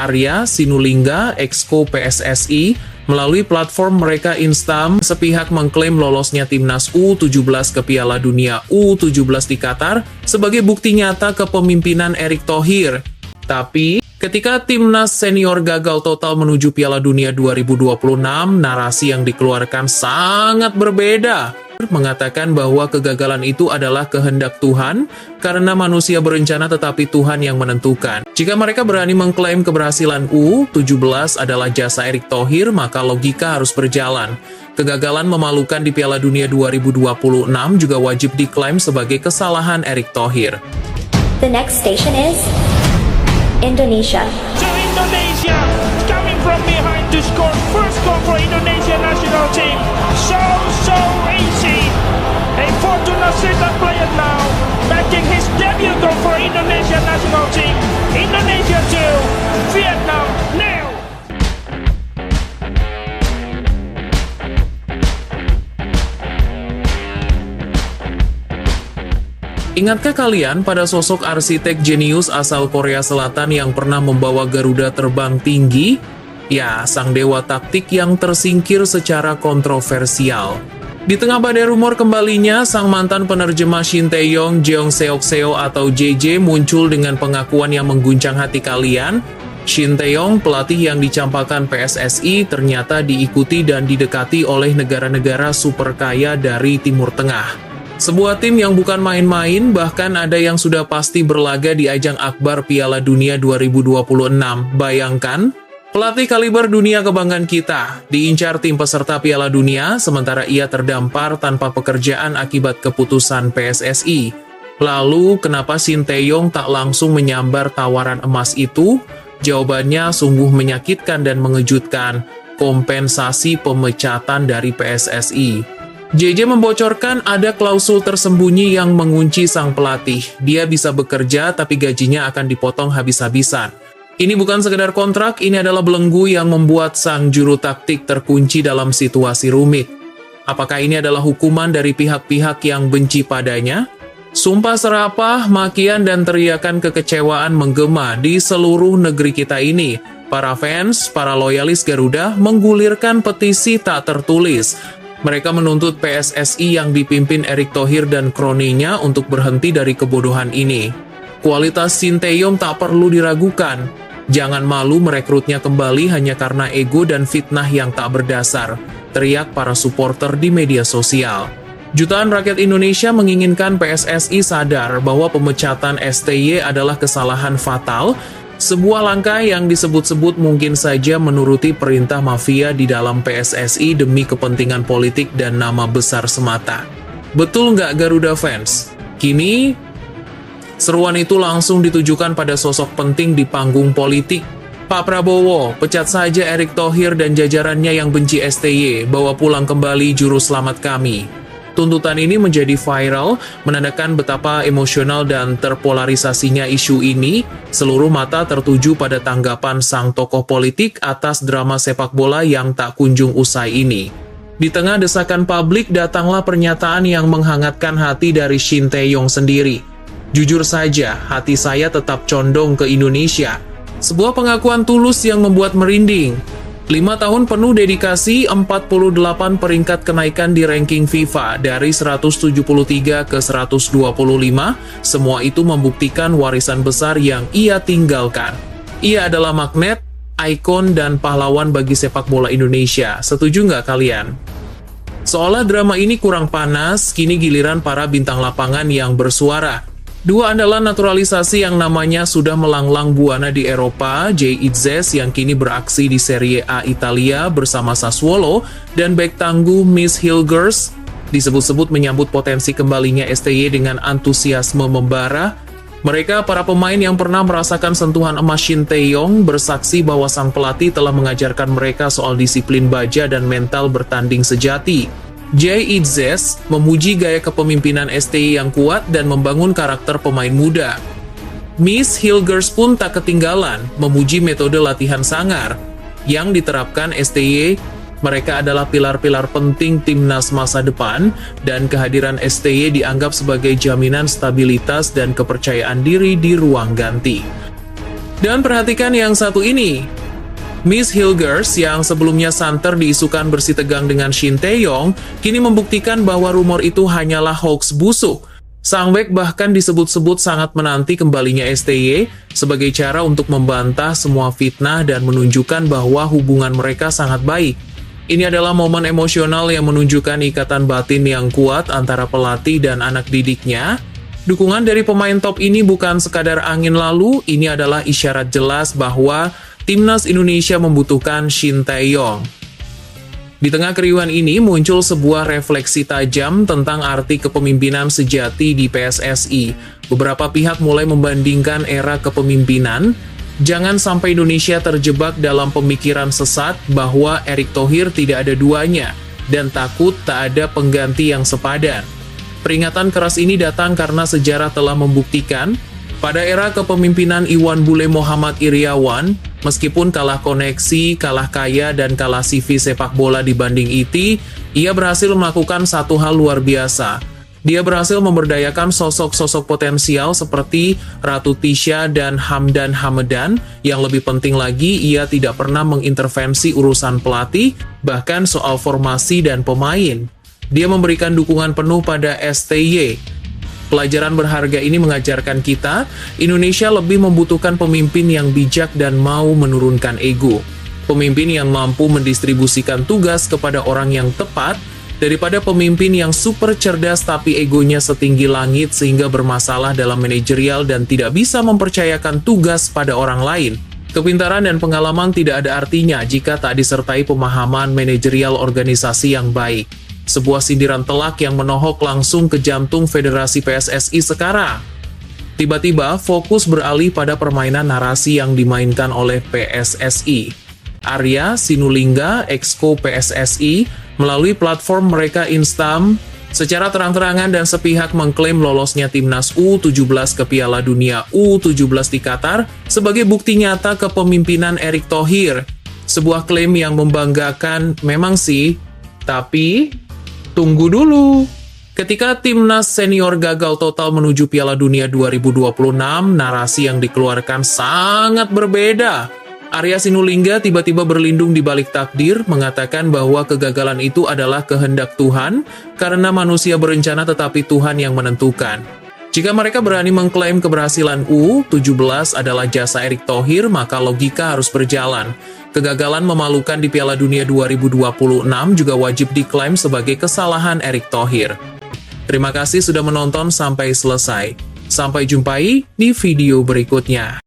Arya Sinulinga, Exco PSSI, melalui platform mereka Instam sepihak mengklaim lolosnya timnas U17 ke Piala Dunia U17 di Qatar sebagai bukti nyata kepemimpinan Erick Thohir. Tapi, ketika timnas senior gagal total menuju Piala Dunia 2026, narasi yang dikeluarkan sangat berbeda. Mengatakan bahwa kegagalan itu adalah kehendak Tuhan, karena manusia berencana tetapi Tuhan yang menentukan. Jika mereka berani mengklaim keberhasilan U17 adalah jasa Erick Thohir, maka logika harus berjalan. Kegagalan memalukan di Piala Dunia 2026 juga wajib diklaim sebagai kesalahan Erick Thohir. The next station is Indonesia. To Indonesia, coming from behind to score first goal for Indonesia national team. So easy. A Fortuna Sittard player now making his debut goal for Indonesia national team. Indonesia 2, Vietnam 0. Ingatkah kalian pada sosok arsitek jenius asal Korea Selatan yang pernah membawa Garuda terbang tinggi? Ya, sang dewa taktik yang tersingkir secara kontroversial. Di tengah badai rumor kembalinya, sang mantan penerjemah Shin Tae-yong, Jeong Seok-seo atau JJ muncul dengan pengakuan yang mengguncang hati kalian. Shin Tae-yong, pelatih yang dicampakkan PSSI, ternyata diikuti dan didekati oleh negara-negara super kaya dari Timur Tengah. Sebuah tim yang bukan main-main, bahkan ada yang sudah pasti berlaga di ajang akbar Piala Dunia 2026. Bayangkan, pelatih kaliber dunia kebanggaan kita diincar tim peserta Piala Dunia, sementara ia terdampar tanpa pekerjaan akibat keputusan PSSI. Lalu, kenapa Shin Tae-yong tak langsung menyambar tawaran emas itu? Jawabannya sungguh menyakitkan dan mengejutkan, kompensasi pemecatan dari PSSI. JJ membocorkan ada klausul tersembunyi yang mengunci sang pelatih. Dia bisa bekerja, tapi gajinya akan dipotong habis-habisan. Ini bukan sekedar kontrak, ini adalah belenggu yang membuat sang juru taktik terkunci dalam situasi rumit. Apakah ini adalah hukuman dari pihak-pihak yang benci padanya? Sumpah serapah, makian dan teriakan kekecewaan menggema di seluruh negeri kita ini. Para fans, para loyalis Garuda menggulirkan petisi tak tertulis. Mereka menuntut PSSI yang dipimpin Erick Thohir dan kroninya untuk berhenti dari kebodohan ini. Kualitas Shin Tae-yong tak perlu diragukan. Jangan malu merekrutnya kembali hanya karena ego dan fitnah yang tak berdasar, teriak para supporter di media sosial. Jutaan rakyat Indonesia menginginkan PSSI sadar bahwa pemecatan STY adalah kesalahan fatal, sebuah langkah yang disebut-sebut mungkin saja menuruti perintah mafia di dalam PSSI demi kepentingan politik dan nama besar semata. Betul nggak Garuda fans? Kini, seruan itu langsung ditujukan pada sosok penting di panggung politik. Pak Prabowo, pecat saja Erick Thohir dan jajarannya yang benci STY, bawa pulang kembali juru selamat kami. Tuntutan ini menjadi viral, menandakan betapa emosional dan terpolarisasinya isu ini. Seluruh mata tertuju pada tanggapan sang tokoh politik atas drama sepak bola yang tak kunjung usai ini. Di tengah desakan publik, datanglah pernyataan yang menghangatkan hati dari Shin Tae-yong sendiri. Jujur saja, hati saya tetap condong ke Indonesia. Sebuah pengakuan tulus yang membuat merinding. 5 tahun penuh dedikasi, 48 peringkat kenaikan di ranking FIFA dari 173 ke 125, semua itu membuktikan warisan besar yang ia tinggalkan. Ia adalah magnet, ikon, dan pahlawan bagi sepak bola Indonesia. Setuju nggak kalian? Seolah drama ini kurang panas, kini giliran para bintang lapangan yang bersuara. Dua andalan naturalisasi yang namanya sudah melanglang buana di Eropa, Jay Itzes yang kini beraksi di Serie A Italia bersama Sassuolo, dan bek tangguh Miss Hilgers, disebut-sebut menyambut potensi kembalinya STY dengan antusiasme membara. Mereka, para pemain yang pernah merasakan sentuhan emas Shin Tae-yong, bersaksi bahwa sang pelatih telah mengajarkan mereka soal disiplin baja dan mental bertanding sejati. Jay Itzes memuji gaya kepemimpinan STY yang kuat dan membangun karakter pemain muda. Miss Hilgers pun tak ketinggalan, memuji metode latihan sangar yang diterapkan STY. Mereka adalah pilar-pilar penting timnas masa depan, dan kehadiran STY dianggap sebagai jaminan stabilitas dan kepercayaan diri di ruang ganti. Dan perhatikan yang satu ini. Miss Hilgers yang sebelumnya santer diisukan bersih tegang dengan Shin Tae-yong, kini membuktikan bahwa rumor itu hanyalah hoax busuk. Sang Baek bahkan disebut-sebut sangat menanti kembalinya STY sebagai cara untuk membantah semua fitnah dan menunjukkan bahwa hubungan mereka sangat baik. Ini adalah momen emosional yang menunjukkan ikatan batin yang kuat antara pelatih dan anak didiknya. Dukungan dari pemain top ini bukan sekadar angin lalu, ini adalah isyarat jelas bahwa Timnas Indonesia membutuhkan Shin Tae-yong. Di tengah keriuhan ini muncul sebuah refleksi tajam tentang arti kepemimpinan sejati di PSSI. Beberapa pihak mulai membandingkan era kepemimpinan. Jangan sampai Indonesia terjebak dalam pemikiran sesat bahwa Erick Thohir tidak ada duanya dan takut tak ada pengganti yang sepadan. Peringatan keras ini datang karena sejarah telah membuktikan pada era kepemimpinan Iwan Bule Muhammad Iriawan, meskipun kalah koneksi, kalah kaya, dan kalah CV sepak bola dibanding IT, ia berhasil melakukan satu hal luar biasa. Dia berhasil memberdayakan sosok-sosok potensial seperti Ratu Tisha dan Hamdan Hamedan. Yang lebih penting lagi, ia tidak pernah mengintervensi urusan pelatih, bahkan soal formasi dan pemain. Dia memberikan dukungan penuh pada STY. Pelajaran berharga ini mengajarkan kita, Indonesia lebih membutuhkan pemimpin yang bijak dan mau menurunkan ego. Pemimpin yang mampu mendistribusikan tugas kepada orang yang tepat, daripada pemimpin yang super cerdas tapi egonya setinggi langit sehingga bermasalah dalam manajerial dan tidak bisa mempercayakan tugas pada orang lain. Kepintaran dan pengalaman tidak ada artinya jika tak disertai pemahaman manajerial organisasi yang baik. Sebuah sindiran telak yang menohok langsung ke jantung Federasi PSSI sekarang. Tiba-tiba fokus beralih pada permainan narasi yang dimainkan oleh PSSI. Arya Sinulinga, exco PSSI, melalui platform mereka Instam, secara terang-terangan dan sepihak mengklaim lolosnya Timnas U17 ke Piala Dunia U17 di Qatar sebagai bukti nyata kepemimpinan Erick Thohir. Sebuah klaim yang membanggakan memang sih, tapi tunggu dulu. Ketika Timnas senior gagal total menuju Piala Dunia 2026, narasi yang dikeluarkan sangat berbeda. Arya Sinulinga tiba-tiba berlindung di balik takdir, mengatakan bahwa kegagalan itu adalah kehendak Tuhan, karena manusia berencana tetapi Tuhan yang menentukan. Jika mereka berani mengklaim keberhasilan U17 adalah jasa Erick Thohir, maka logika harus berjalan. Kegagalan memalukan di Piala Dunia 2026 juga wajib diklaim sebagai kesalahan Erick Thohir. Terima kasih sudah menonton sampai selesai. Sampai jumpai di video berikutnya.